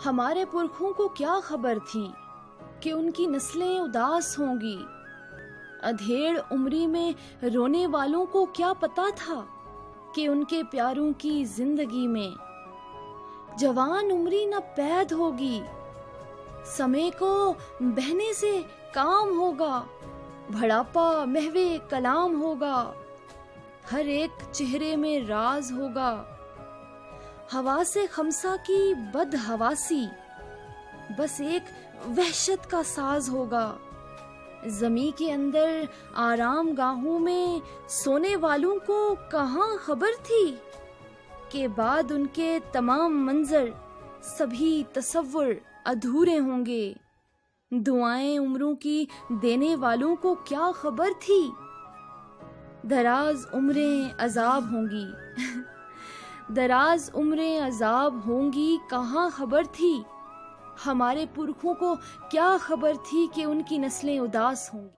ہمارے پرکھوں کو کیا خبر تھی کہ ان کی نسلیں اداس ہوں گی؟ ادھیڑ عمری میں رونے والوں کو کیا پتا تھا کہ ان کے پیاروں کی زندگی میں جوان عمری نہ پید ہوگی، سمے کو بہنے سے کام ہوگا، بڑھاپا محو کلام ہوگا، ہر ایک چہرے میں راز ہوگا، حواس خمسہ کی بد حواسی بس ایک وحشت کا ساز ہوگا۔ زمیں کے اندر آرام گاہوں میں سونے والوں کو کہاں خبر تھی کہ بعد ان کے تمام منظر سبھی تصور ادھورے ہوں گے؟ دعائیں عمروں کی دینے والوں کو کیا خبر تھی دراز عمریں عذاب ہوں گی؟ دراز عمریں عذاب ہوں گی کہاں خبر تھی؟ ہمارے پرکھوں کو کیا خبر تھی کہ ان کی نسلیں اداس ہوں گی؟